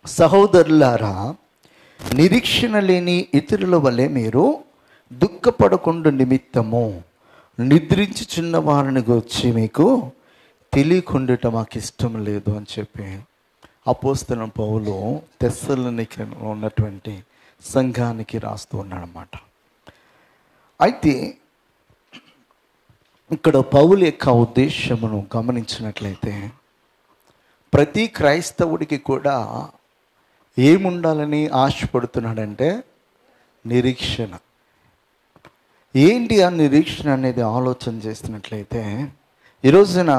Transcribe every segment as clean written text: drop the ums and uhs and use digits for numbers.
సహోదరులారా, నిరీక్షణ లేని ఇతరుల వలె మీరు దుఃఖపడకుండా నిమిత్తము నిద్రించుచున్న వారిని గురించి మీకు తెలియకుండా మాకు ఇష్టం లేదు అని చెప్పి అపోస్తలుడైన పౌలు తెస్సలోనికలో ఉన్నటువంటి సంఘానికి రాస్తూ ఉన్నాడన్నమాట. అయితే ఇక్కడ పౌలు యొక్క ఉద్దేశమును గమనించినట్లయితే, ప్రతి క్రైస్తవుడికి కూడా ఏముండాలని ఆశపడుతున్నాడంటే నిరీక్షణ. ఏంటి ఆ నిరీక్షణ అనేది ఆలోచన చేస్తున్నట్లయితే, ఈ రోజున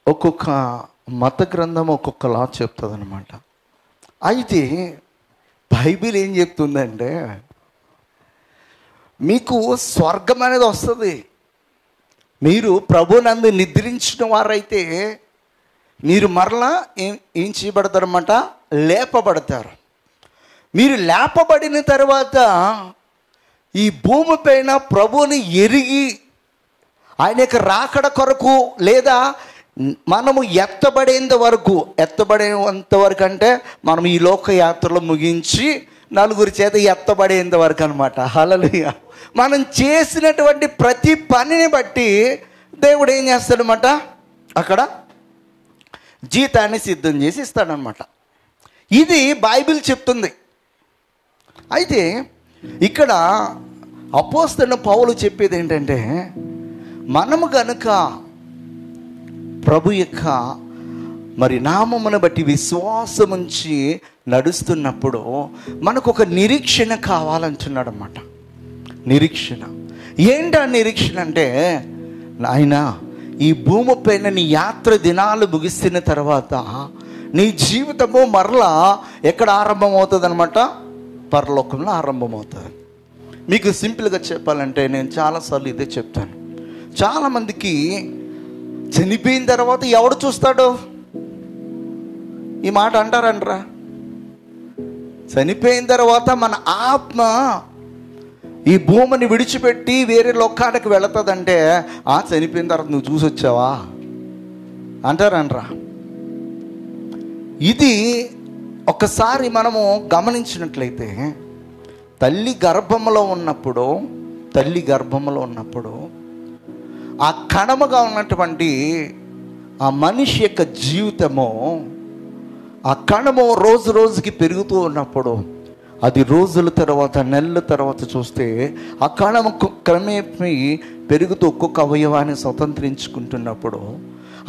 ఒక్కొక్క మత గ్రంథం ఒక్కొక్కలా చెప్తుంది అనమాట. అయితే బైబిల్ ఏం చెప్తుందంటే, మీకు స్వర్గం అనేది వస్తుంది. మీరు ప్రభునందు నిద్రించిన వారైతే మీరు మరలా ఏం చేయబడతారన్నమాట, లేపబడతారు. మీరు లేపబడిన తర్వాత ఈ భూమి పైన ప్రభువుని ఎరిగి ఆయన యొక్క రాకడ కొరకు, లేదా మనము ఎత్తబడేంత వరకు అంటే మనం ఈ లోక యాత్రలో ముగించి నలుగురి చేత ఎత్తబడేంత వరకు అనమాట. హల్లెలూయా. మనం చేసినటువంటి ప్రతి పనిని బట్టి దేవుడు ఏం చేస్తాడనమాట, అక్కడ జీతాన్ని సిద్ధం చేసి ఇస్తాడనమాట. ఇది బైబిల్ చెప్తుంది. అయితే ఇక్కడ అపోస్తలుడైన పౌలు చెప్పేది ఏంటంటే, మనము గనుక ప్రభు యొక్క నామమును బట్టి విశ్వాసం ఉంచి నడుస్తున్నప్పుడు మనకు ఒక నిరీక్షణ కావాలంటున్నాడు అన్నమాట. నిరీక్షణ ఏంటి? ఆ నిరీక్షణ అంటే, నాయనా, ఈ భూమి పైన నీ యాత్ర దినాలు ముగిసిన తర్వాత నీ జీవితము మరలా ఎక్కడ ఆరంభమవుతుంది అనమాట? పరలోకంలో ఆరంభమవుతుంది. మీకు సింపుల్గా చెప్పాలంటే, నేను చాలాసార్లు ఇదే చెప్తాను. చాలామందికి చనిపోయిన తర్వాత ఎవడు చూస్తాడు? ఈ మాట అంటారంటరా. చనిపోయిన తర్వాత మన ఆత్మ ఈ భూమిని విడిచిపెట్టి వేరే లోకానికి వెళుతుందంటే, చనిపోయిన తర్వాత నువ్వు చూసి వచ్చావా అంటారంటరా. ఇది ఒకసారి మనము గమనించినట్లయితే, తల్లి గర్భంలో ఉన్నప్పుడు ఆ కణముగా ఉన్నటువంటి ఆ మనిషి యొక్క జీవితము, ఆ కణము రోజు రోజుకి పెరుగుతూ ఉన్నప్పుడు, అది రోజుల తర్వాత నెలల తర్వాత చూస్తే ఆ కణము క్రమేపీ పెరుగుతూ ఒక్కొక్క అవయవాన్ని స్వతంత్రించుకుంటున్నప్పుడు,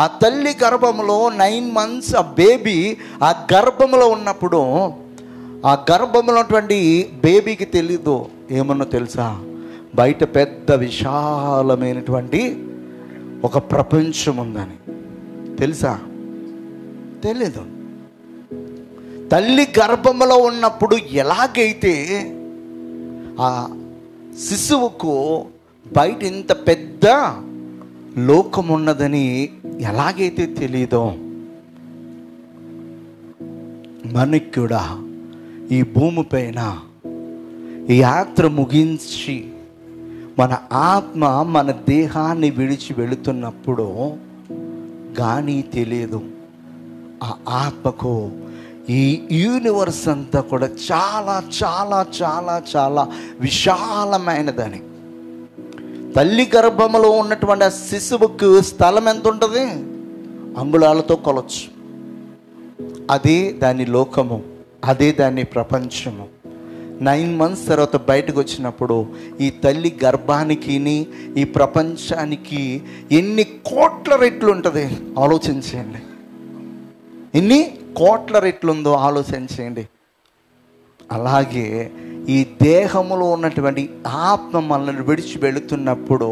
ఆ తల్లి గర్భంలో 9 months ఆ బేబీ ఆ గర్భంలో ఉన్నప్పుడు, ఆ గర్భంలో ఉన్నటువంటి బేబీకి తెలీదు ఏమన్నా తెలుసా, బయట పెద్ద విశాలమైనటువంటి ఒక ప్రపంచం ఉందని. తెలుసా? తెలీదు. తల్లి గర్భంలో ఉన్నప్పుడు ఎలాగైతే ఆ శిశువుకు బయట ఇంత పెద్ద లోకం ఉన్నదని ఎలాగైతే తెలీదో, మనకి కూడా ఈ భూమి పైన ఈ యాత్ర ముగించి మన ఆత్మ మన దేహాన్ని విడిచి వెళుతున్నప్పుడు కానీ తెలియదు, ఆ ఆత్మకు ఈ యూనివర్స్ అంతా కూడా చాలా చాలా చాలా చాలా విశాలమైనదని. తల్లి గర్భంలో ఉన్నటువంటి ఆ శిశువుకు స్థలం ఎంత ఉంటుంది? అంగుళాలతో కొలవచ్చు. అదే దాని లోకము, అదే దాని ప్రపంచము. 9 months తర్వాత బయటకు వచ్చినప్పుడు ఈ తల్లి గర్భానికి ఈ ప్రపంచానికి ఎన్ని కోట్ల రెట్లు ఉంటుంది ఆలోచించండి. ఎన్ని కోట్ల రెట్లు ఉందో ఆలోచించండి. అలాగే ఈ దేహములో ఉన్నటువంటి ఆత్మ మనల్ని విడిచి వెళుతున్నప్పుడు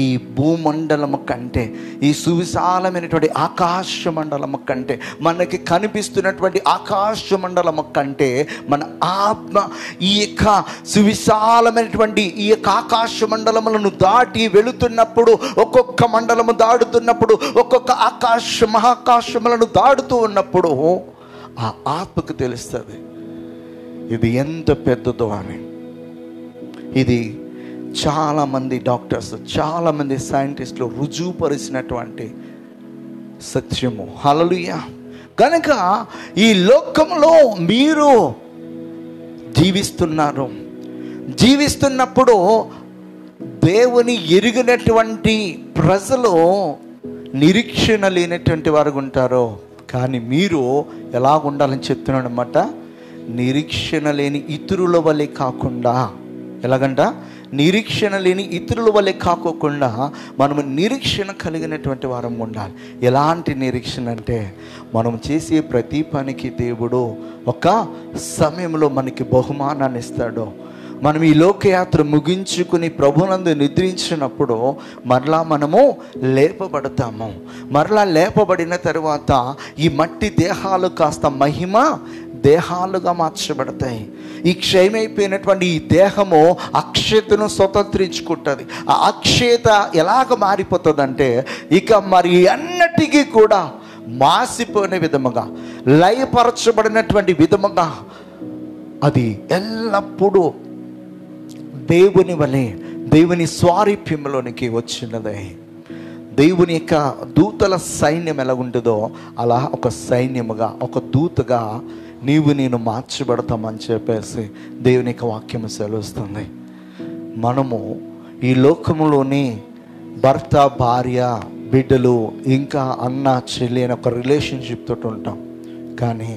ఈ భూమండలము కంటే, ఈ సువిశాలమైనటువంటి ఆకాశ మండలము కంటే, మనకి కనిపిస్తున్నటువంటి ఆకాశ మండలము కంటే మన ఆత్మ ఈ యొక్క సువిశాలమైనటువంటి ఈ యొక్క ఆకాశ మండలములను దాటి వెళుతున్నప్పుడు, ఒక్కొక్క మండలము దాడుతున్నప్పుడు, ఒక్కొక్క మహాకాశములను దాడుతూ ఉన్నప్పుడు ఆ ఆత్మకు తెలుస్తుంది ఇది ఎంత పెద్దదో అని. ఇది చాలామంది డాక్టర్స్, చాలామంది సైంటిస్టులు రుజువుపరిచినటువంటి సత్యము. హల్లెలూయా. కనుక ఈ లోకంలో మీరు జీవిస్తున్నప్పుడు దేవుని ఎరిగినటువంటి ప్రజలు నిరీక్షణ లేనటువంటి వారు ఉంటారు. కానీ మీరు ఎలా ఉండాలని చెప్తున్నాడు అన్నమాట. నిరీక్షణ లేని ఇతరుల వలె కాకుండా, ఎలాగంట, నిరీక్షణ లేని ఇతరుల వలె కాకోకుండా మనము నిరీక్షణ కలిగినటువంటి వారం ఉండాలి. ఎలాంటి నిరీక్షణ అంటే, మనం చేసే ప్రతి పనికి దేవుడు ఒక సమయంలో మనకి బహుమానాన్ని ఇస్తాడు. మనం ఈ లోకయాత్ర ముగించుకుని ప్రభునందు నిద్రించినప్పుడు మరలా మనము లేపబడతాము. మరలా లేపబడిన తర్వాత ఈ మట్టి దేహాలు కాస్త మహిమ దేహాలుగా మార్చబడతాయి. ఈ క్షయమైపోయినటువంటి ఈ దేహము అక్షయతను స్వతంత్రించుకుంటుంది. ఆ అక్షయత ఎలాగ మారిపోతుందంటే, ఇక మరి అన్నిటికీ కూడా మాసిపోయిన విధముగా, లయపరచబడినటువంటి విధముగా అది ఎల్లప్పుడూ దేవుని వలె, దేవుని స్వారూప్యంలోనికి వచ్చినదే. దేవుని యొక్క దూతల సైన్యం ఎలా ఉంటుందో అలా ఒక సైన్యముగా, ఒక దూతగా నేను మార్చబడతామని చెప్పేసి దేవుని యొక్క వాక్యం సెలవుస్తుంది. మనము ఈ లోకంలోని భర్త, భార్య, బిడ్డలు, ఇంకా అన్న, చెల్లి అని ఒక రిలేషన్షిప్ తోటి ఉంటాం. కానీ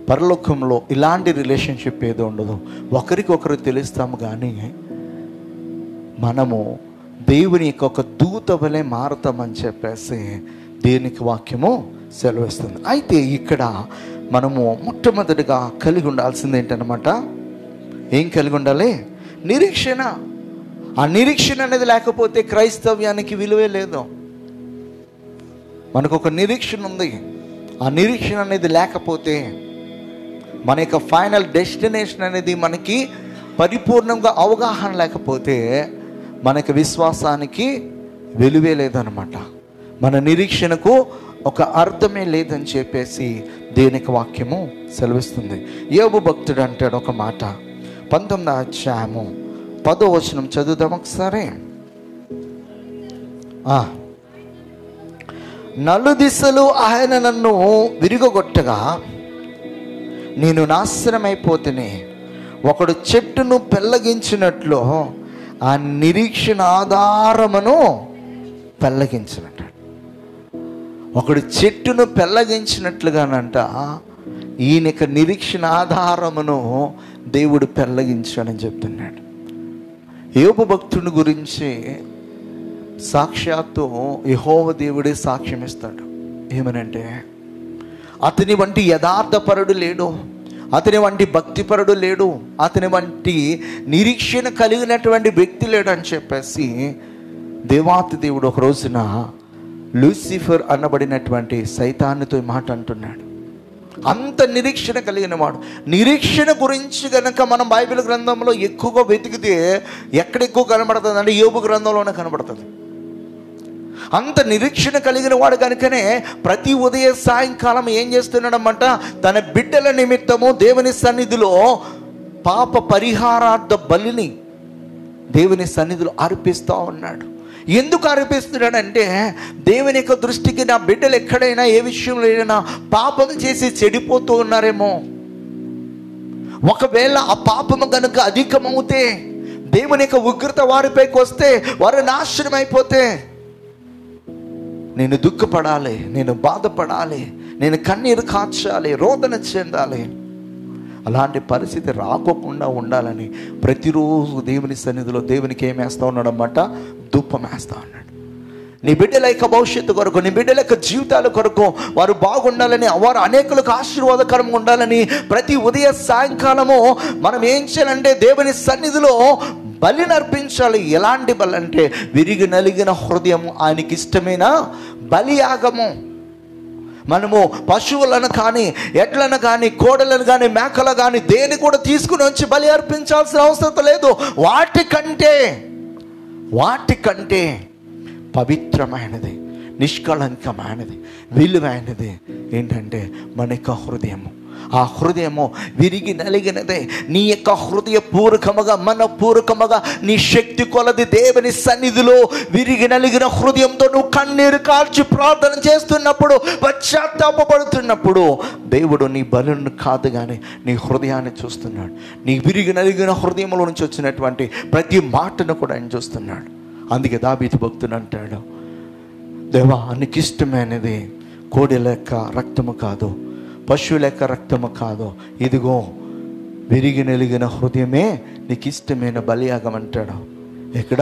పరలోకంలో ఇలాంటి రిలేషన్షిప్ ఏదో ఉండదు. ఒకరికొకరు తెలుస్తాము, కానీ మనము దేవుని యొక్క ఒక దూత వలె మారుతామని చెప్పేసి దేవునికి వాక్యము సెలవిస్తుంది. అయితే ఇక్కడ మనము మొట్టమొదటిగా కలిగి ఉండాల్సింది ఏంటన్నమాట, ఏం కలిగి ఉండాలి? నిరీక్షణ. ఆ నిరీక్షణ అనేది లేకపోతే క్రైస్తవ్యానికి విలువే లేదు. మనకు ఒక నిరీక్షణ ఉంది. ఆ నిరీక్షణ అనేది లేకపోతే మన యొక్క ఫైనల్ డెస్టినేషన్ అనేది మనకి పరిపూర్ణంగా అవగాహన లేకపోతే మనకి విశ్వాసానికి విలువే లేదనమాట. మన నిరీక్షణకు ఒక అర్థమే లేదని చెప్పేసి దేవునికి వాక్యము సెలవిస్తుంది. యోబు భక్తుడు అంటాడు ఒక మాట, 19వ అధ్యాయము 10వ వచనం చదువుదాం ఒకసారి. నలుదిశలు ఆయన నన్ను విరుగగొట్టగా నేను నాశనమైపోతేనే, ఒకడు చెట్టును పెళ్ళగించినట్లు ఆ నిరీక్షణ ఆధారమును పెళ్ళగించినట్టు. ఒకడు చెట్టును పెళ్ళగించినట్లుగానంట ఈయనక నిరీక్షణ ఆధారమును దేవుడు పెళ్ళగించాడని చెప్తున్నాడు. యోబు భక్తుని గురించి సాక్షాత్తు యెహోవా దేవుడే సాక్ష్యం ఇస్తాడు. ఏమనంటే, అతని వంటి యథార్థపరుడు లేడు, అతని వంటి భక్తిపరుడు లేడు, అతని వంటి నిరీక్షణ కలిగినటువంటి వ్యక్తి లేడు అని చెప్పేసి దేవాతి దేవుడు ఒక రోజున లూసిఫర్ అనబడినటువంటి సైతానుతో మాట అంటున్నాడు. అంత నిరీక్షణ కలిగిన వాడు. నిరీక్షణ గురించి కనుక మనం బైబిల్ గ్రంథంలో ఎక్కువగా వెతికితే ఎక్కడ ఎక్కువ కనబడుతుంది అంటే యోబు గ్రంథంలోనే కనబడుతుంది. అంత నిరీక్షణ కలిగిన వాడు కనుకనే ప్రతి ఉదయ సాయంకాలం ఏం చేస్తున్నాడన్నమాట, తన బిడ్డల నిమిత్తము దేవుని సన్నిధిలో పాప పరిహారార్థ బలిని దేవుని సన్నిధిలో అర్పిస్తూ ఉన్నాడు. ఎందుకు అర్పిస్తున్నాడంటే, దేవుని యొక్క దృష్టికి నా బిడ్డలు ఎక్కడైనా ఏ విషయంలో ఏదైనా పాపం చేసి చెడిపోతూ ఉన్నారేమో, ఒకవేళ ఆ పాపము కనుక అధికమవుతే, దేవుని యొక్క ఉగ్రత వారిపైకి వస్తే, వారు నాశనం అయిపోతే నేను దుఃఖపడాలి, నేను బాధపడాలి, నేను కన్నీరు కార్చాలి, రోదన చెందాలి. అలాంటి పరిస్థితి రాకోకుండా ఉండాలని ప్రతిరోజు దేవుని సన్నిధిలో దేవునికి ఏం వేస్తూ ఉన్నాడన్నమాట, ధూపం వేస్తూ ఉన్నాడు. నీ బిడ్డల యొక్క భవిష్యత్తు కొరకు, నీ బిడ్డల యొక్క జీవితాల కొరకు వారు బాగుండాలని, వారు అనేకులకు ఆశీర్వాదకరంగా ఉండాలని ప్రతి ఉదయ సాయంకాలము మనం ఏం చేయాలంటే దేవుని సన్నిధిలో బలిని అర్పించాలి. ఎలాంటి బలి అంటే విరిగి నలిగిన హృదయం, ఆయనకి ఇష్టమైన బలియాగము. మనము పశువులను కానీ, ఎడ్లను కానీ, కోడలను కానీ, మేకలు కానీ దేని కూడా తీసుకుని వచ్చి బలి అర్పించాల్సిన అవసరం లేదు. వాటికంటే పవిత్రమైనది, నిష్కళంకమైనది, విలువైనది ఏంటంటే మన యొక్క హృదయము. ఆ హృదయము విరిగి నలిగినదే. నీ యొక్క హృదయపూర్వకముగా మనపూర్వకముగా నీ శక్తి కొలది దేవుని సన్నిధిలో విరిగి నలిగిన హృదయంతో నువ్వు కన్నీరు కాల్చి ప్రార్థన చేస్తున్నప్పుడు, పశ్చాత్తాపడుతున్నప్పుడు దేవుడు నీ బలులను కాదు కానీ నీ హృదయాన్ని చూస్తున్నాడు. నీ విరిగి నలిగిన హృదయంలో నుంచి వచ్చినటువంటి ప్రతి మాటను కూడా ఆయన చూస్తున్నాడు. అందుకే దావీదు భక్తుడు అంటాడు, దేవా నీకు ఇష్టమైనది కోడి లెక్క రక్తము కాదు, పశువు లెక్క రక్తము కాదు, ఇదిగో విరిగి నలిగిన హృదయమే నీకు ఇష్టమైన బలియాగం అంటాడు. ఎక్కడ?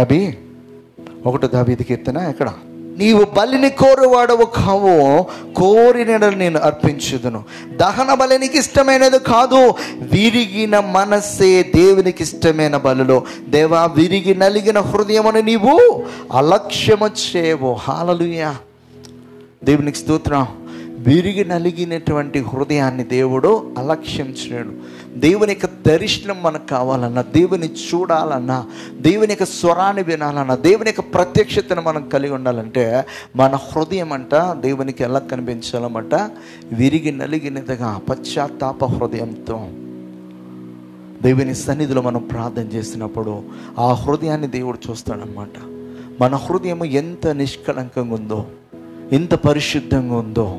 51 దావీదు కీర్తన. ఎక్కడ? నీవు బలిని కోరువాడవు కావు, కోరిన నేను అర్పించుదును. దహన బలినికి ఇష్టమైనది కాదు, విరిగిన మనస్సే దేవునికి ఇష్టమైన బలులో. దేవా విరిగి నలిగిన హృదయమును నీవు అలక్ష్యము చేయవు. హల్లెలూయా, దేవునికి స్తోత్రం. విరిగి నలిగినటువంటి హృదయాన్ని దేవుడు అలక్ష్యం చేయడు. దేవుని యొక్క దర్శనం మనకు కావాలన్నా, దేవుని చూడాలన్నా, దేవుని యొక్క స్వరాన్ని వినాలన్నా, దేవుని యొక్క ప్రత్యక్షతను మనం కలిగి ఉండాలంటే మన హృదయం అంట దేవునికి ఎలా కనిపించాలన్నమాట? విరిగి నలిగినదిగా పశ్చాత్తాప హృదయంతో దేవుని సన్నిధిలో మనం ప్రార్థన చేసినప్పుడు ఆ హృదయాన్ని దేవుడు చూస్తాడనమాట. మన హృదయం ఎంత నిష్కళంకంగా ఉందో, ఎంత పరిశుద్ధంగా ఉందో,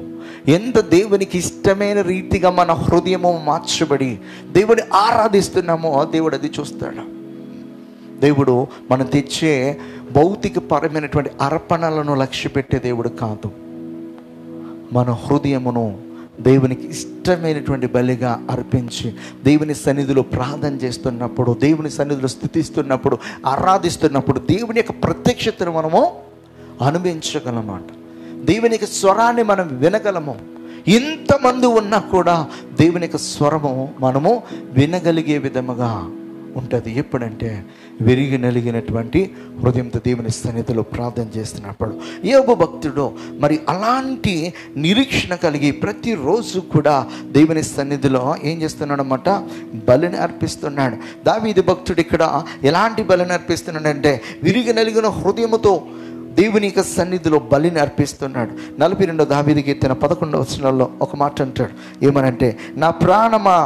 ఎంత దేవునికి ఇష్టమైన రీతిగా మన హృదయము మార్చబడి దేవుని ఆరాధిస్తున్నామో దేవుడు అది చూస్తాడు. దేవుడు మనం తెచ్చే భౌతిక పరమైనటువంటి అర్పణలను లక్ష్య పెట్టే దేవుడు కాదు. మన హృదయమును దేవునికి ఇష్టమైనటువంటి బలిగా అర్పించి దేవుని సన్నిధిలో ప్రార్థన చేస్తున్నప్పుడు, దేవుని సన్నిధిలో స్తుతిస్తున్నప్పుడు, ఆరాధిస్తున్నప్పుడు దేవుని యొక్క ప్రత్యక్షతను మనము అనుభవించగలమాట. దేవుని యొక్క స్వరాన్ని మనం వినగలము. ఇంతమంది ఉన్నా కూడా దేవుని యొక్క స్వరము మనము వినగలిగే విధముగా ఉంటుంది. ఎప్పుడంటే విరిగి నలిగినటువంటి హృదయంతో దేవుని సన్నిధిలో ప్రార్థన చేస్తున్నప్పుడు. యోబు భక్తుడు మరి అలాంటి నిరీక్షణ కలిగి ప్రతిరోజు కూడా దేవుని సన్నిధిలో ఏం చేస్తున్నాడు అన్నమాట? బలిని అర్పిస్తున్నాడు. దావీదు భక్తుడు ఇక్కడ ఎలాంటి బలిని అర్పిస్తున్నాడంటే విరిగి నలిగిన హృదయముతో దేవుని యొక్క సన్నిధిలో బలిని అర్పిస్తున్నాడు. 42 దావీదు కీర్తన 11వ వచనంలో ఒక మాట అంటాడు. ఏమనంటే, నా ప్రాణమా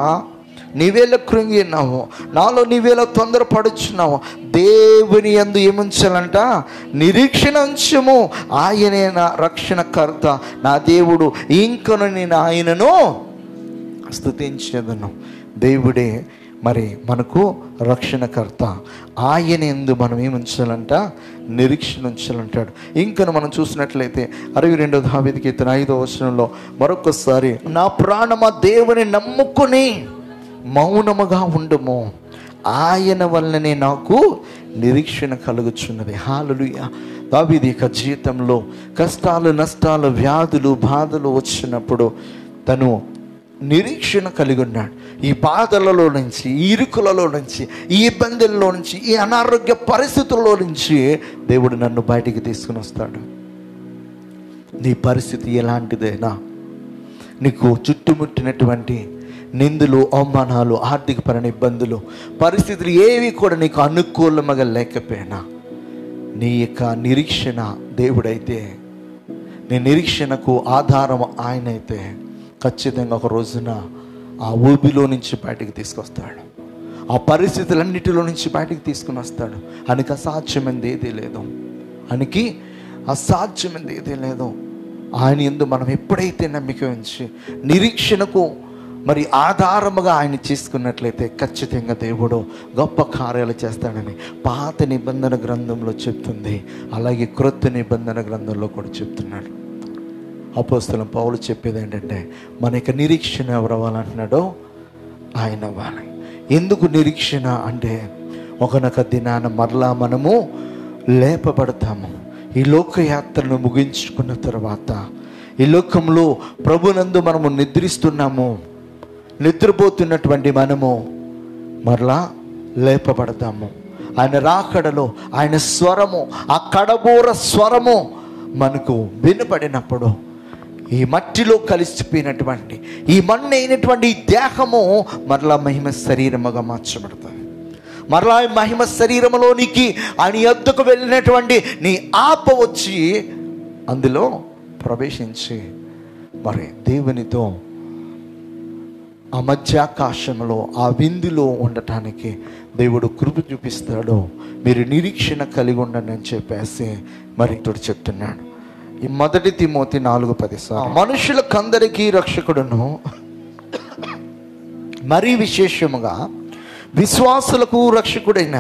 నీవేళ కృంగి ఉన్నావు, నాలో నీవేళ తొందరపడుచున్నావు. దేవుని యందు ఏముంచాలంట? నిరీక్షణ ఉంచుము. ఆయనే నా రక్షణకర్త, నా దేవుడు, ఇంకను నేను ఆయనను స్తుతించెదను. దేవుడే మరి మనకు రక్షణకర్త. ఆయన యందు మనం ఏముంచాలంట? నిరీక్షణ ఉంచాలంటాడు. ఇంకను మనం చూసినట్లయితే 62వ దావీదు కీర్తన 5వ వచనంలో మరొకసారి, నా ప్రాణమా దేవుని నమ్ముకొని మౌనముగా ఉండుము, ఆయన వల్లనే నాకు నిరీక్షణ కలుగుచున్నది. హల్లెలూయా. దావీదు యొక్క జీవితంలో కష్టాలు, నష్టాలు, వ్యాధులు, బాధలు వచ్చినప్పుడు తను నిరీక్షణ కలిగి ఉన్నాడు. ఈ బాధలలో నుంచి, ఈ ఇరుకులలో నుంచి, ఈ ఇబ్బందుల్లో నుంచి, ఈ అనారోగ్య పరిస్థితుల్లో నుంచి దేవుడు నన్ను బయటికి తీసుకుని వస్తాడు. నీ పరిస్థితి ఎలాంటిదైనా, నీకు చుట్టుముట్టినటువంటి నిందులు, అవమానాలు, ఆర్థికపరమైన ఇబ్బందులు, పరిస్థితులు ఏవి కూడా నీకు అనుకూలంగా లేకపోయినా నీ యొక్క నిరీక్షణ దేవుడైతే, నీ నిరీక్షణకు ఆధారం ఆయన అయితే ఖచ్చితంగా ఒక రోజున ఆ ఊబిలో నుంచి బయటికి తీసుకొస్తాడు. ఆ పరిస్థితులన్నిటిలో నుంచి బయటికి తీసుకుని వస్తాడు. ఆయనకి అసాధ్యమైనది ఏదీ లేదు. ఆయనకి అసాధ్యమైనది ఏదీ లేదు. ఆయన యందు మనం ఎప్పుడైతే నమ్మిక ఉంచి నిరీక్షణకు మరి ఆధారముగా ఆయన చేసుకున్నట్లయితే ఖచ్చితంగా దేవుడు గొప్ప కార్యాలు చేస్తాడని పాత నిబంధన గ్రంథంలో చెప్తుంది. అలాగే క్రొత్త నిబంధన గ్రంథంలో కూడా చెప్తున్నాడు. అపోస్తలుడైన పౌలు చెప్పేది ఏంటంటే, మన యొక్క నిరీక్షణ ఎవరు అవ్వాలంటున్నాడో ఆయన అవ్వాలి. ఎందుకు నిరీక్షణ అంటే, ఒకనొక దినాన మరలా మనము లేపబడతాము. ఈ లోకయాత్రను ముగించుకున్న తర్వాత ఈ లోకంలో ప్రభునందు మనము నిద్రిస్తున్నాము. నిద్రపోతున్నటువంటి మనము మరలా లేపబడతాము. ఆయన రాకడలో ఆయన స్వరము, ఆ కడబోర స్వరము మనకు వినపడినప్పుడు ఈ మట్టిలో కలిసిపోయినటువంటి, ఈ మన్ను అయినటువంటి ఈ దేహము మరలా మహిమ శరీరముగా మార్చబడుతుంది. మరలా మహిమ శరీరములోనికి ఆయన యొద్దకు వెళ్ళినటువంటి నీ ఆత్మ వచ్చి అందులో ప్రవేశించి మరి దేవునితో ఆ మధ్యాకాశంలో ఆ విందులో ఉండటానికి దేవుడు కృప చూపిస్తాడు. మీరు నిరీక్షణ కలిగి ఉండండి అని చెప్పేసి మరి తోడు చెప్తున్నాడు. ఈ 1 తిమోతి 4:10 మనుషులకందరికీ రక్షకుడును మరీ విశేషముగా విశ్వాసులకు రక్షకుడైన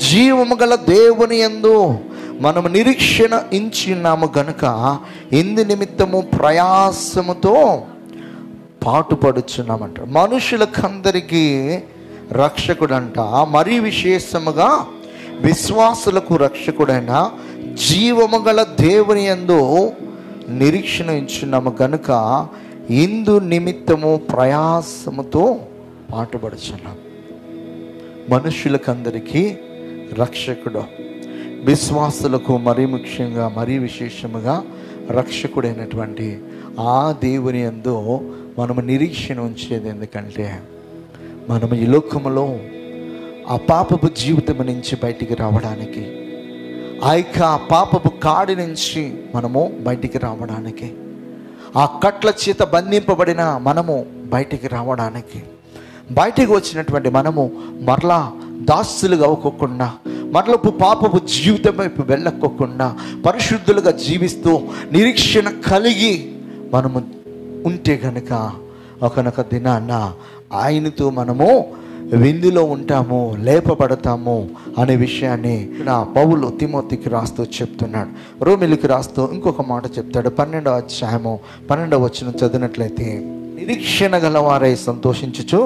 జీవము గల దేవుని యందు మనము నిరీక్షణ ఇంచున్నాము గనుక ఇందు నిమిత్తము ప్రయాసముతో పాటుపడుచున్నామంట. మనుషులకందరికీ రక్షకుడంట, మరీ విశేషముగా విశ్వాసులకు రక్షకుడైన జీవము గల దేవుని యందు నిరీక్షణ ఇంచున్నాము గనుక ఇందు నిమిత్తము ప్రయాసముతో పాటుపడుచున్నాం. మనుషులకందరికీ రక్షకుడు, విశ్వాసులకు మరీ ముఖ్యంగా మరీ విశేషముగా రక్షకుడైనటువంటి ఆ దేవుని యందు మనము నిరీక్షణ ఉంచేది. ఎందుకంటే మనము ఈ లోకములో ఆ పాపపు జీవితం నుంచి బయటికి రావడానికి, ఆ యొక్క పాపపు కాడి నుంచి మనము బయటికి రావడానికి, ఆ కట్ల చేత బంధింపబడిన మనము బయటికి రావడానికి, బయటికి వచ్చినటువంటి మనము మరలా దాసులుగా అవ్వకుండా, మరలపు పాపపు జీవితం వైపు వెళ్ళకోకుండా పరిశుద్ధులుగా జీవిస్తూ నిరీక్షణ కలిగి మనము ఉంటే కనుక ఒకనొక దినాన్న ఆయనతో మనము విందులో ఉంటాము, లేపబడతాము అనే విషయాన్ని నా పౌలు తిమోతికి రాస్తూ చెప్తున్నాడు. రోమిలికి రాస్తూ ఇంకొక మాట చెప్తాడు. 12వ అధ్యాయము 12వ వచనం చదివినట్లయితే, నిరీక్షణ గలవారై సంతోషించుచు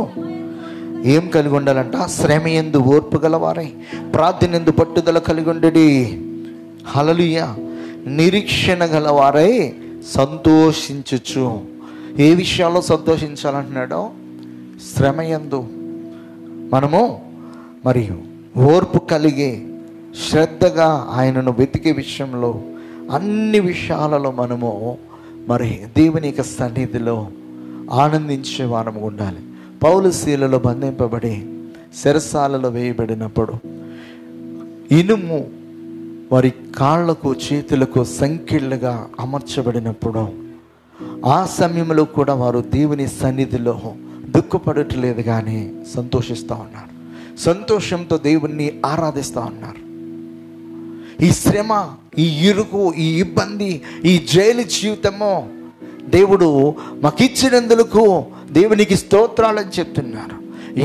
ఏం కలిగి ఉండాలంట? శ్రమయందు ఓర్పు గలవారై, ప్రార్థనందు పట్టుదల కలిగి ఉండడి. హల్లెలూయా. నిరీక్షణ గలవారై సంతోషించుచు. ఏ విషయాల్లో సంతోషించాలంటున్నాడో? శ్రమయందు మనము మరియు ఓర్పు కలిగి శ్రద్ధగా ఆయనను వెతికే విషయంలో అన్ని విషయాలలో మనము మరి దేవుని యొక్క సన్నిధిలో ఆనందించే వారము ఉండాలి. పౌలు శీలలో బంధింపబడి చెరసాలలో వేయబడినప్పుడు ఇనుము వారి కాళ్లకు చేతులకు సంకెళ్ళుగా అమర్చబడినప్పుడు ఆ సమయంలో కూడా వారు దేవుని సన్నిధిలో దుఃఖపడట్లేదు కానీ సంతోషిస్తూ ఉన్నారు. సంతోషంతో దేవుణ్ణి ఆరాధిస్తూ ఉన్నారు. ఈ శ్రమ, ఈ ఇరుకు, ఈ ఇబ్బంది, ఈ జైలు జీవితము దేవుడు మాకిచ్చినందుకు దేవునికి స్తోత్రాలని చెప్తున్నారు.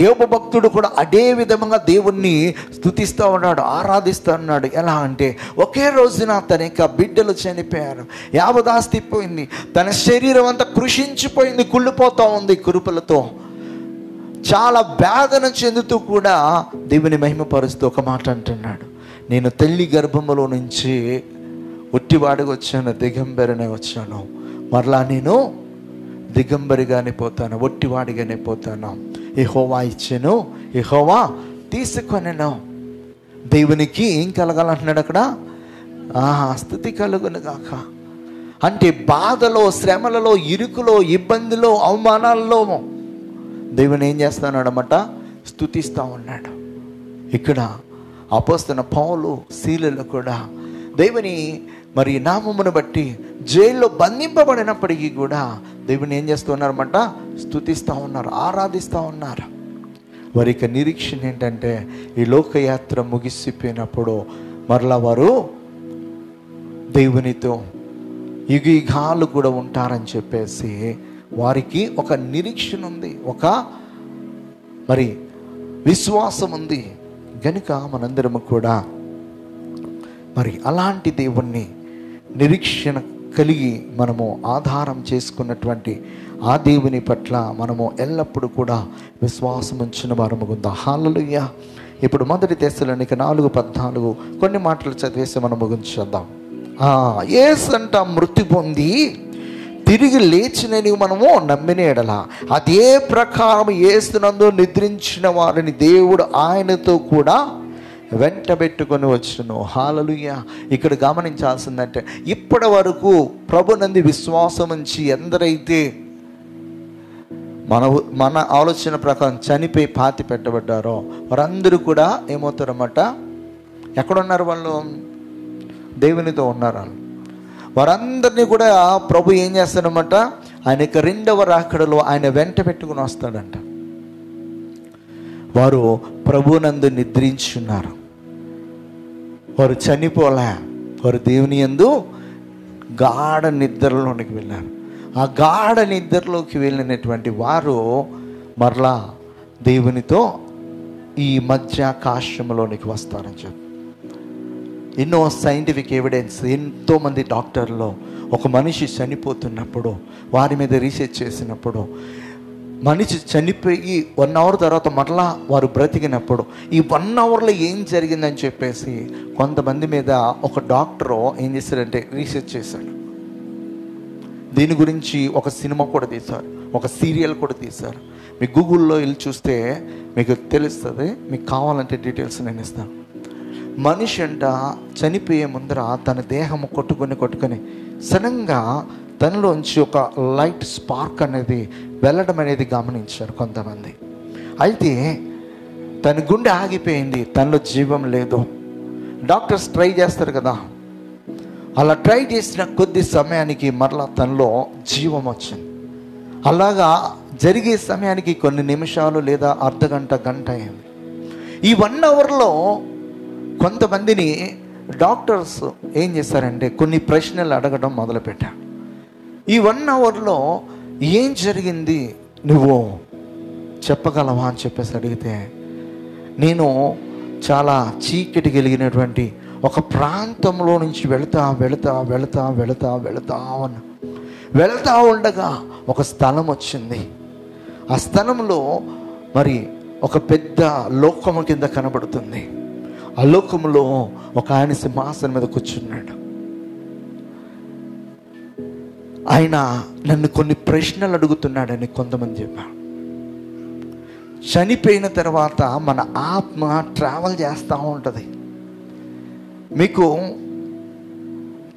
యోబు భక్తుడు కూడా అదే విధంగా దేవుణ్ణి స్తుతిస్తూ ఉన్నాడు, ఆరాధిస్తూ ఉన్నాడు. ఎలా అంటే ఒకే రోజున తన యొక్క బిడ్డలు చనిపోయారు, యావదాస్తి పోయింది, తన శరీరం అంతా కృషించిపోయింది, కుళ్ళిపోతూ ఉంది కురుపులతో. చాలా వేదన చెందుతూ కూడా దేవుని మహిమపరుస్తూ ఒక మాట అంటున్నాడు, నేను తల్లి గర్భములో నుంచి ఒట్టివాడిగా వచ్చాను, దిగంబరినే వచ్చాను, మరలా నేను దిగంబరిగానే పోతాను, ఒట్టివాడిగానే పోతాను. యెహోవా ఇచ్చెను, యెహోవా తీసుకొనెను. దేవునికి ఏం కలగాలంటున్నాడు అక్కడ? స్తుతి కలుగును గాక. అంటే బాధలో, శ్రమలలో, ఇరుకులో, ఇబ్బందిలో, అవమానాల్లో దేవుని ఏం చేస్తున్నాడు అన్నమాట? స్తుతిస్తూ ఉన్నాడు. ఇక్కడ అపోస్తలుడైన పౌలు శీలలో కూడా దేవుని మరి నామమును బట్టి జైల్లో బంధింపబడినప్పటికీ కూడా దేవుని ఏం చేస్తున్నారన్నమాట? స్తుతిస్తూ ఉన్నారు, ఆరాధిస్తూ ఉన్నారు. వారి యొక్క నిరీక్షణ ఏంటంటే ఈ లోకయాత్ర ముగిసిపోయినప్పుడు మరలా వారు దేవునితో యుగాలు కూడా ఉంటారని చెప్పేసి వారికి ఒక నిరీక్షణ ఉంది, ఒక మరి విశ్వాసం ఉంది. గనుక మనందరము కూడా మరి అలాంటి దేవుణ్ణి నిరీక్షణ కలిగి మనము ఆధారం చేసుకున్నటువంటి ఆ దేవుని పట్ల మనము ఎల్లప్పుడూ కూడా విశ్వాసం ఉంచిన వారము ఉందా. హల్లెలూయా. ఇప్పుడు 1 తెస్సలోనిక 4:14 కొన్ని మాటలు చదివేసి మనం ముగించేద్దాం. యేసు అంట మృతి పొంది తిరిగి లేచినని మనము నమ్మిన ఎడల అదే ప్రకారం యేసునందు నిద్రించిన వారిని దేవుడు ఆయనతో కూడా వెంటబెట్టుకొని వచ్చును. హల్లెలూయా. ఇక్కడ గమనించాల్సిందంటే ఇప్పటి వరకు ప్రభునందు విశ్వాసం ఉంచి ఎందరైతే మన ఆలోచన ప్రకారం చనిపోయి పాతి పెట్టబడ్డారో వారందరూ కూడా ఏమవుతారన్నమాట? ఎక్కడున్నారు వాళ్ళు? దేవునితో ఉన్నారు. వారందరినీ కూడా ప్రభు ఏం చేస్తారన్నమాట? ఆయన యొక్క రెండవ రాకడలో ఆయన వెంట పెట్టుకుని వస్తాడంట. వారు ప్రభునందు నిద్రించున్నారు, వారు చనిపోలే, వారు దేవుని యందు గాఢ నిద్రలోనికి వెళ్ళారు. ఆ గాఢ నిద్రలోకి వెళ్ళినటువంటి వారు మరలా దేవునితో ఈ మధ్యాకాశంలోనికి వస్తారని చెప్పి ఎన్నో సైంటిఫిక్ ఎవిడెన్స్, ఎంతోమంది డాక్టర్లు ఒక మనిషి చనిపోతున్నప్పుడు వారి మీద రీసెర్చ్ చేసినప్పుడు, మనిషి చనిపోయి 1 అవర్ తర్వాత మరలా వారు బ్రతికినప్పుడు ఈ 1 అవర్లో ఏం జరిగిందని చెప్పేసి కొంతమంది మీద ఒక డాక్టరు ఏం చేశారంటే రీసెర్చ్ చేశాడు. దీని గురించి ఒక సినిమా కూడా తీశారు, ఒక సీరియల్ కూడా తీశారు. మీ గూగుల్లో వెళ్ళి చూస్తే మీకు తెలుస్తుంది. మీకు కావాలంటే డీటెయిల్స్ నేను ఇస్తాను. మనిషి అంట చనిపోయే ముందర తన దేహము కొట్టుకొని సడన్గా తనలోంచి ఒక లైట్ స్పార్క్ అనేది వెళ్ళడం అనేది గమనించారు కొంతమంది. అయితే తన గుండె ఆగిపోయింది, తనలో జీవం లేదు. డాక్టర్స్ ట్రై చేస్తారు కదా, అలా ట్రై చేసిన కొద్ది సమయానికి మరలా తనలో జీవం వచ్చింది. అలాగా జరిగే సమయానికి కొన్ని నిమిషాలు లేదా అర్ధగంట, గంట అయింది. ఈ 1 అవర్లో కొంతమందిని డాక్టర్స్ ఏం చేశారంటే కొన్ని ప్రశ్నలు అడగడం మొదలుపెట్టారు. ఈ 1 అవర్లో ఏం జరిగింది నువ్వు చెప్పగలవా అని చెప్పేసి అడిగితే, నేను చాలా చీకటి కలిగినటువంటి ఒక ప్రాంతంలో నుంచి వెళుతా ఉండగా ఒక స్థలం వచ్చింది. ఆ స్థలంలో మరి ఒక పెద్ద లోకము కింద కనబడుతుంది. ఆ లోకంలో ఒక ఆయన సింహాసనం మీద కూర్చున్నాడు. ఆయన నన్ను కొన్ని ప్రశ్నలు అడుగుతున్నాడని కొంతమంది చెప్పారు. చనిపోయిన తర్వాత మన ఆత్మ ట్రావెల్ చేస్తూ ఉంటుంది. మీకు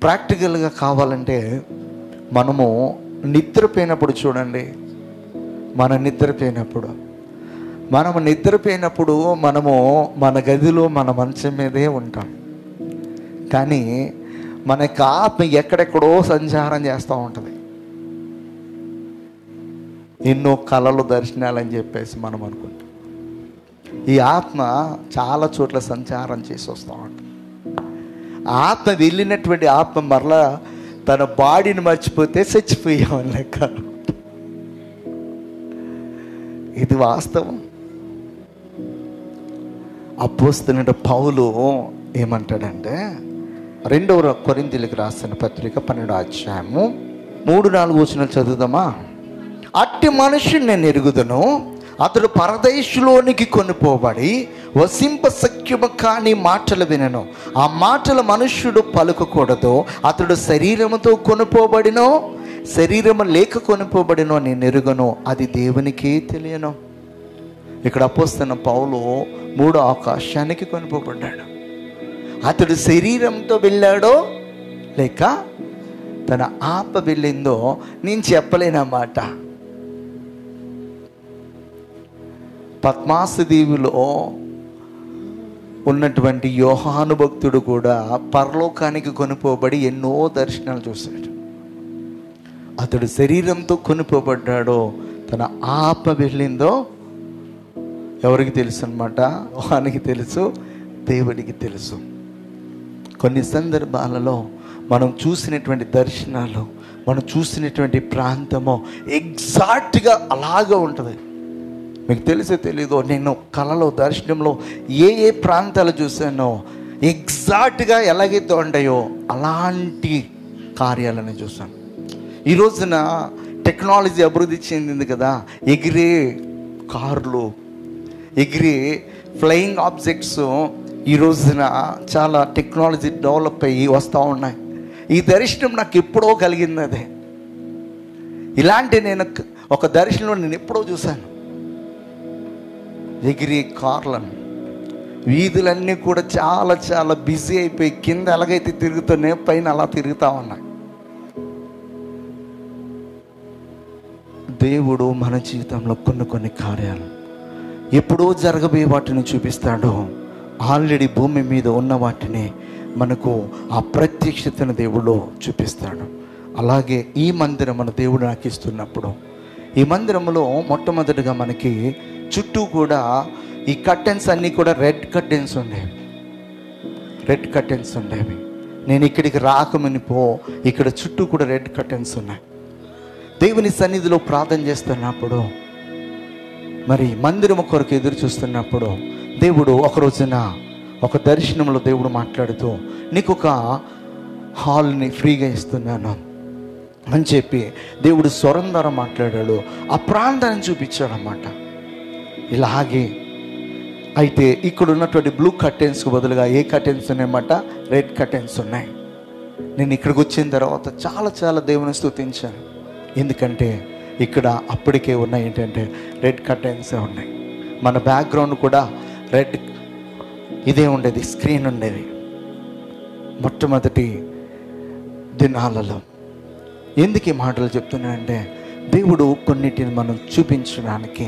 ప్రాక్టికల్గా కావాలంటే మనము నిద్రపోయినప్పుడు చూడండి, మనము నిద్రపోయినప్పుడు మనము మన గదిలో మన మంచం మీదే ఉంటాం. కానీ మన యొక్క ఆత్మ ఎక్కడెక్కడో సంచారం చేస్తూ ఉంటుంది. ఎన్నో కళలు, దర్శనాలని చెప్పేసి మనం అనుకుంటాం. ఈ ఆత్మ చాలా చోట్ల సంచారం చేసి వస్తూ ఉంటుంది. ఆత్మ వెళ్ళినటువంటి ఆత్మ మరలా తన బాడీని మర్చిపోతే చచ్చిపోయామని లెక్క. ఇది వాస్తవం. అపోస్తలుడైన పౌలు ఏమంటాడంటే, 2వ కొరింథీయులకు రాసిన పత్రిక 12వ అధ్యాయము 3-4 వచనాలు చదువుదామా? అట్టి మనుషుని నేను ఎరుగుదును, అతడు పరదేశులోనికి కొనిపోబడి వసింప సఖ్యము కాని మాటలు వినను. ఆ మాటల మనుష్యుడు పలుకకూడదు. అతడు శరీరముతో కొనిపోబడినో శరీరము లేక కొనిపోబడినో నేను ఎరుగను, అది దేవునికే తెలియను. ఇక్కడ అపోస్తలుడైన పౌలు 3వ ఆకాశానికి కొనిపోబడ్డాడు. అతడు శరీరంతో వెళ్ళాడో లేక తన ఆత్మ వెళ్ళిందో నేను చెప్పలేనమాట. పద్మాసు దీవిలో ఉన్నటువంటి యోహాను భక్తుడు కూడా పరలోకానికి కొనిపోబడి ఎన్నో దర్శనాలు చూశాడు. అతడు శరీరంతో కొనిపోబడ్డాడో తన ఆత్మ వెళ్ళిందో ఎవరికి తెలుసు అన్నమాట? వానికి తెలుసు, దేవుడికి తెలుసు. కొన్ని సందర్భాలలో మనం చూసినటువంటి దర్శనాలు, మనం చూసినటువంటి ప్రాంతము ఎగ్జాక్ట్గా అలాగే ఉంటుంది. మీకు తెలిసే తెలీదో, నేను కళలో, దర్శనంలో ఏ ప్రాంతాలు చూశానో ఎగ్జాక్ట్గా ఎలాగైతే ఉంటాయో అలాంటి కార్యాలను చూశాను. ఈ రోజున టెక్నాలజీ అభివృద్ధి చెందింది కదా, ఎగిరే కార్లు, ఎగిరే ఫ్లయింగ్ ఆబ్జెక్ట్స్ ఈ రోజున చాలా టెక్నాలజీ డెవలప్ అయ్యి వస్తూ ఉన్నాయి. ఈ దర్శనం నాకు ఎప్పుడో కలిగింది. అదే ఇలాంటి నేను ఒక దర్శనంలో నేను ఎప్పుడో చూశాను. ఎగిరే కార్లను, వీధులన్నీ కూడా చాలా చాలా బిజీ అయిపోయి కింద ఎలాగైతే తిరుగుతున్నాయో పైన అలా తిరుగుతూ ఉన్నాయి. దేవుడు మన జీవితంలో కొన్ని కార్యాలు ఎప్పుడో జరగబోయే వాటిని చూపిస్తాడు. ఆల్రెడీ భూమి మీద ఉన్న వాటిని మనకు ఆ ప్రత్యక్షతను దేవుడు చూపిస్తాడు. అలాగే ఈ మందిరం మన దేవుడు నాకు ఇస్తున్నప్పుడు, ఈ మందిరంలో మొట్టమొదటిగా మనకి చుట్టూ కూడా ఈ కర్టెన్స్ అన్నీ కూడా రెడ్ కర్టెన్స్ ఉండేవి. నేను ఇక్కడికి రాకమునిపో ఇక్కడ చుట్టూ కూడా రెడ్ కర్టెన్స్ ఉన్నాయి. దేవుని సన్నిధిలో ప్రార్థన చేస్తున్నప్పుడు, మరి మందిరం కొరకు ఎదురు చూస్తున్నప్పుడు, దేవుడు ఒక రోజున ఒక దర్శనంలో దేవుడు మాట్లాడుతూ, నీకు ఒక హాల్ని ఫ్రీగా ఇస్తున్నాను అని చెప్పి దేవుడు స్వరం ద్వారా మాట్లాడాడు. ఆ ప్రాంతాన్ని చూపించాడన్నమాట. ఇలాగే అయితే ఇక్కడ ఉన్నటువంటి బ్లూ కర్టెన్స్కి బదులుగా ఏ కర్టెన్స్ ఉన్నాయన్నమాట? రెడ్ కర్టెన్స్ ఉన్నాయి. నేను ఇక్కడికి వచ్చిన తర్వాత చాలా చాలా దేవుని స్తుతించాను. ఎందుకంటే ఇక్కడ అప్పటికే ఉన్నాయి ఏంటంటే రెడ్ కర్టెన్సే ఉన్నాయి. మన బ్యాక్గ్రౌండ్ కూడా రెడ్ ఇదే ఉండేది, స్క్రీన్ ఉండేది మొట్టమొదటి దినాలలో. ఎందుకు ఈ మాటలు చెప్తున్నానంటే, దేవుడు కొన్నిటిని మనం చూపించడానికి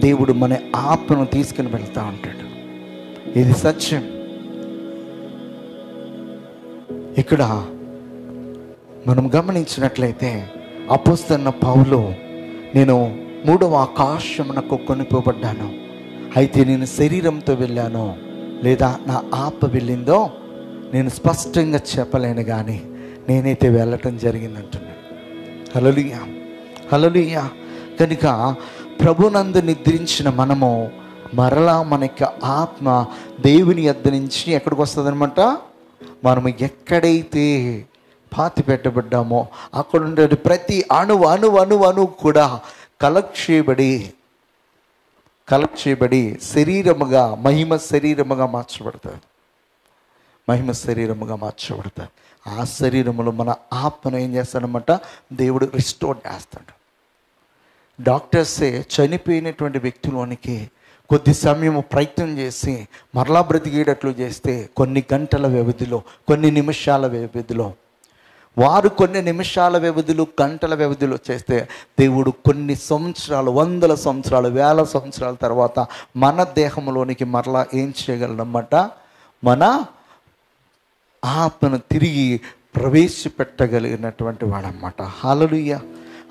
దేవుడు మన ఆత్మను తీసుకుని వెళ్తూ ఉంటాడు. ఇది సత్యం. ఇక్కడ మనం గమనించినట్లయితే అపోస్తలుడైన పౌలు, నేను 3వ ఆకాశమునకు కొనిపోబడ్డాను, అయితే నేను శరీరంతో వెళ్ళాను లేదా నా ఆత్మ వెళ్ళిందో నేను స్పష్టంగా చెప్పలేను, కానీ నేనైతే వెళ్ళటం జరిగిందంటున్నాను. హల్లెలూయా, హల్లెలూయా. కనుక ప్రభునందు నిద్రించిన మనము మరలా మనకి ఆత్మ దేవుని యొద్ద నుంచి ఎక్కడికి వస్తుంది అనమాట? మనము ఎక్కడైతే పాతి పెట్టబడ్డామో అక్కడ ఉండే ప్రతి అణువు కూడా కలెక్ట్ చేయబడి శరీరముగా, మహిమ శరీరముగా మార్చబడతాడు. ఆ శరీరములో మన ఆత్మను ఏం చేస్తాడనమాట? దేవుడు రిస్టోర్ చేస్తాడు. డాక్టర్సే చనిపోయినటువంటి వ్యక్తిలోనికి కొద్ది సమయం ప్రయత్నం చేసి మరలా బ్రతికేటట్లు చేస్తే కొన్ని గంటల వ్యవధిలో, కొన్ని నిమిషాల వ్యవధిలో, వారు కొన్ని నిమిషాల వ్యవధిలో, గంటల వ్యవధిలో చేస్తే దేవుడు కొన్ని సంవత్సరాలు, 100 సంవత్సరాలు, 1000 సంవత్సరాల తర్వాత మన దేహంలోనికి మరలా ఏం చేయగలనమాట? మన ఆత్మను తిరిగి ప్రవేశపెట్టగలిగినటువంటి వాడన్నమాట. హల్లెలూయా,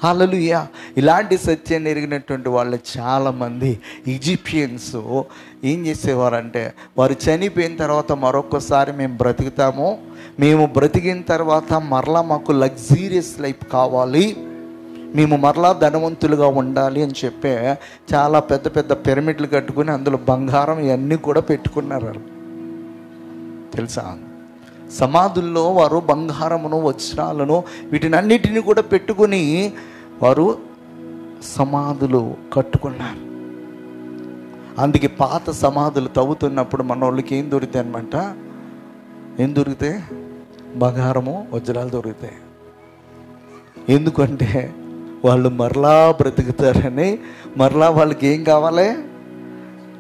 హల్లెలూయా. ఇలాంటి సత్యాన్ని ఎరిగినటువంటి వాళ్ళు చాలామంది ఈజిప్షియన్స్ ఏం చేసేవారంటే, వారు చనిపోయిన తర్వాత మరొకసారి మేము బ్రతుకుతాము, మేము బ్రతికిన తర్వాత మరలా మాకు లగ్జీరియస్ లైఫ్ కావాలి, మేము మరలా ధనవంతులుగా ఉండాలి అని చెప్పే చాలా పెద్ద పెద్ద పిరమిడ్లు కట్టుకుని అందులో బంగారం ఇవన్నీ కూడా పెట్టుకున్నారు. తెలుసా? సమాధుల్లో వారు బంగారమును, వజ్రాలను, వీటిని అన్నిటిని కూడా పెట్టుకుని వారు సమాధులు కట్టుకున్నారు. అందుకే పాత సమాధులు తవ్వుతున్నప్పుడు మన వాళ్ళకి ఏం దొరుకుతాయి అనమాట? ఏం దొరుకుతాయి? బంగారము, వజ్రాలు దొరుకుతాయి. ఎందుకంటే వాళ్ళు మరలా బ్రతుకుతారని, మరలా వాళ్ళకి ఏం కావాలి?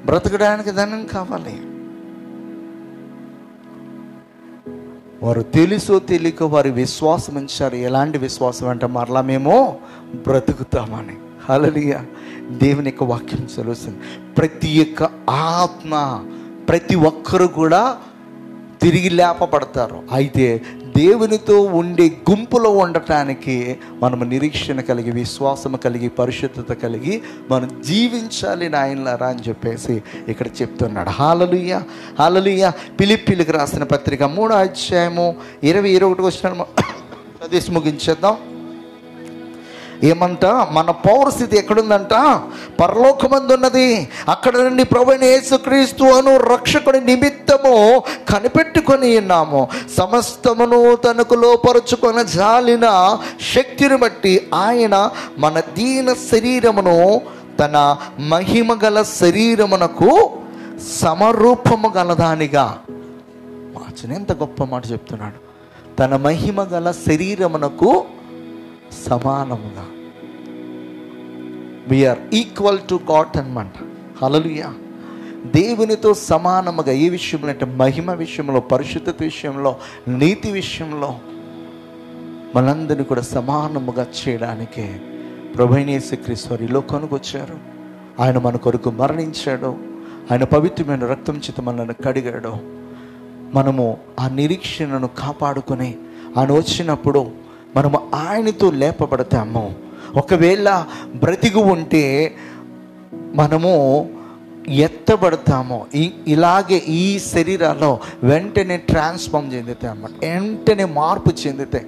బ్రతకడానికి ధనం కావాలి. వారు తెలుసో తెలియక వారి విశ్వాసం ఉంచారు. ఎలాంటి విశ్వాసం అంటే మరలా మేము బ్రతుకుతామని. హల్లెలూయా. దేవుని యొక్క వాక్యం చదువుతుంది. ప్రతి ఒక్క ఆత్మ, ప్రతి ఒక్కరు కూడా తిరిగి లేపబడతారు. అయితే దేవునితో ఉండే గుంపులో ఉండటానికి మనము నిరీక్షణ కలిగి, విశ్వాసం కలిగి, పరిశుద్ధత కలిగి మనం జీవించాలి నాయనలారా అని చెప్పేసి ఇక్కడ చెప్తున్నాడు. హల్లెలూయా, హల్లెలూయా. ఫిలిప్పీయులకు రాసిన పత్రిక 3వ అధ్యాయము 20-21 వచనం చదివేసి ముగించేద్దాం. ఏమంట? మన పౌరస్థితి ఎక్కడుందంట? పరలోకమందున్నది. అక్కడ నుండి ప్రభువైన యేసుక్రీస్తు అను రక్షకుడి నిమిత్తము కనిపెట్టుకొని ఉన్నాము. సమస్తమును తనకు లోపరుచుకొన జాలిన శక్తిని బట్టి ఆయన మన దీన శరీరమును తన మహిమ గల శరీరమునకు సమరూపము గలదానిగా మార్చిన. ఎంత గొప్ప మాట చెప్తున్నాడు! తన మహిమ గల శరీరమునకు సమానముగా. వీఆర్ ఈక్వల్ టు గాడ్ అన్నమాట. హల్లెలూయా. దేవునితో సమానముగా ఏ విషయంలో అంటే మహిమ విషయంలో, పరిశుద్ధత విషయంలో, నీతి విషయంలో మనందరినీ కూడా సమానముగా చేయడానికి ప్రభువైన యేసుక్రీస్తు వారు ఈ లోకానికి వచ్చారు. ఆయన మన కొరకు మరణించాడు. ఆయన పవిత్రమైన రక్తం చేత మనల్ని కడిగాడు. మనము ఆ నిరీక్షణను కాపాడుకొని ఆయన వచ్చినప్పుడు మనము ఆయనతో లేపబడతాము. ఒకవేళ బ్రతికి ఉంటే మనము ఎత్తబడతాము. ఇలాగే ఈ శరీరాల్లో వెంటనే ట్రాన్స్ఫార్మ్ చెందితే అన్నమాట, వెంటనే మార్పు చెందితే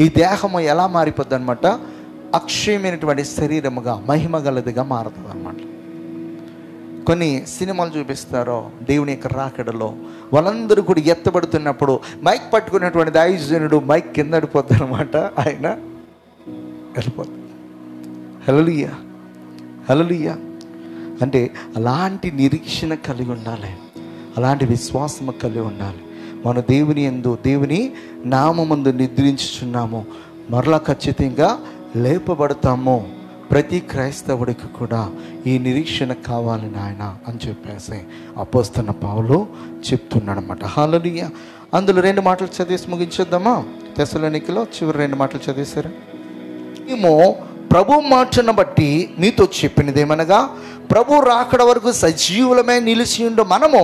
ఈ దేహము ఎలా మారిపోద్ది అనమాట, అక్షయమైనటువంటి శరీరముగా మహిమ గలదిగా మారుతుంది అన్నమాట. కొన్ని సినిమాలు చూపిస్తారో దేవుని యొక్క రాకడలో వాళ్ళందరూ కూడా ఎత్తబడుతున్నప్పుడు మైక్ పట్టుకున్నటువంటి దైవజనుడు మైక్ కింద పడిపోద్ది అనమాట, ఆయన వెళ్ళిపోతుంది. హల్లెలూయా, హల్లెలూయా. అంటే అలాంటి నిరీక్షణ కలిగి ఉండాలి, అలాంటి విశ్వాసము కలిగి ఉండాలి. మనం దేవుని యందు, దేవుని నామమందు నిద్రించుచున్నాము, మరలా ఖచ్చితంగా లేపబడతాము. ప్రతి క్రైస్తవుడికి కూడా ఈ నిరీక్షణ కావాలి నాయన అని చెప్పేసి అపోస్తలుడైన పౌలు చెప్తున్నాడు అనమాట. హల్లెలూయా. అందులో 2 మాటలు చదివేసి ముగించేద్దామా? తెస్సలోనికలో చివరి 2 మాటలు చదివేశారు. మేము ప్రభు మాటను బట్టి మీతో చెప్పినదేమనగా, ప్రభు రాకడ వరకు సజీవులమే నిలిచి ఉండు మనము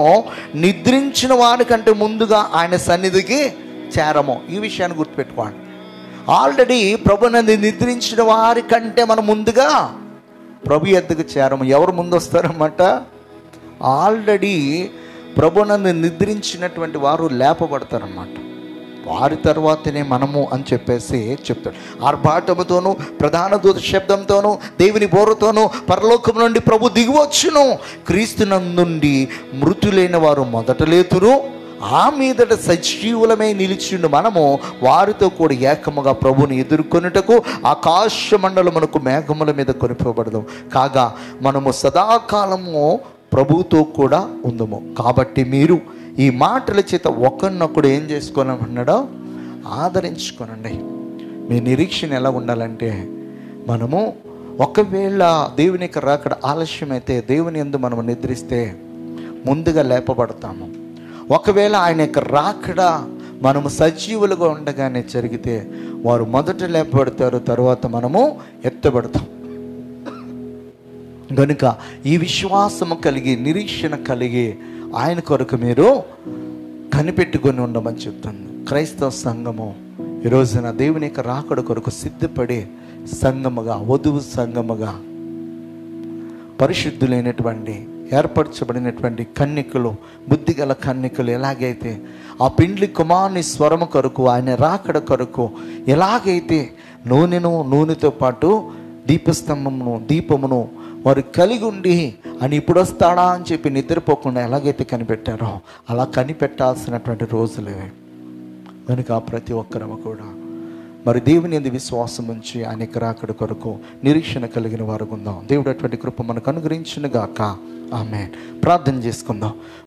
నిద్రించిన వారికంటే ముందుగా ఆయన సన్నిధికి చేరము. ఈ విషయాన్ని గుర్తుపెట్టుకోండి. ఆల్రెడీ ప్రభునందు నిద్రించిన వారికంటే మనం ముందుగా ప్రభు యొద్దకు చేరము. ఎవరు ముందు వస్తారన్నమాట? ఆల్రెడీ ప్రభునందు నిద్రించినటువంటి వారు లేపబడతారన్నమాట. వారి తర్వాతనే మనము అని చెప్పేసి చెప్తాడు. ఆర్భాటముతోనూ ప్రధాన దూత శబ్దంతోనూ దేవుని బోరతోనూ పరలోకం నుండి ప్రభు దిగివచ్చును. క్రీస్తునందుండి మృతులైన వారు మొదట లేతురు, ఆ మీదట సజీవులమై నిలిచిండు మనము వారితో కూడా ఏకముగా ప్రభుని ఎదుర్కొనుటకు ఆకాశ మండలమునకు మేఘముల మీద కొనిపోబడదాం. కాగా మనము సదాకాలము ప్రభుతో కూడా ఉందము. కాబట్టి మీరు ఈ మాటల చేత ఒకరినొకడు ఏం చేసుకోనన్నాడో ఆదరించుకోనండి. మీ నిరీక్షణ ఎలా ఉండాలంటే, మనము ఒకవేళ దేవుని యొక్క రాకడ ఆలస్యమైతే దేవుని యందు మనము నిద్రిస్తే ముందుగా లేపబడతాము. ఒకవేళ ఆయన యొక్క రాకడ మనము సజీవులుగా ఉండగానే జరిగితే వారు మొదట లేపబడతారు, తర్వాత మనము ఎత్తబడతాం. కనుక ఈ విశ్వాసము కలిగి నిరీక్షణ కలిగి ఆయన కొరకు మీరు కనిపెట్టుకొని ఉండమని చెప్తుంది. క్రైస్తవ సంఘము ఈ రోజున దేవుని యొక్క రాకడ కొరకు సిద్ధపడే సంఘముగా, వధువు సంఘముగా, పరిశుద్ధులైనటువంటి ఏర్పరచబడినటువంటి కన్యకలు, బుద్ధిగల కన్యకలు ఎలాగైతే ఆ పెండ్లి కుమారుని స్వరము కొరకు, ఆయన రాకడ కొరకు ఎలాగైతే నూనెతో పాటు దీపమును వారు కలిగి ఉండి అని ఇప్పుడు వస్తాడా అని చెప్పి నిద్రపోకుండా ఎలాగైతే కనిపెట్టారో అలా కనిపెట్టాల్సినటువంటి రోజులే. కనుక ప్రతి ఒక్కరము కూడా మరి దేవుని యందు విశ్వాసం ఉంచి ఆయన రాకడ కొరకు నిరీక్షణ కలిగిన వారు ఉందాం. దేవుడు అటువంటి కృప మనకు అనుగ్రహించును గాక. ఆమేన్. ప్రార్థన చేసుకుందాం.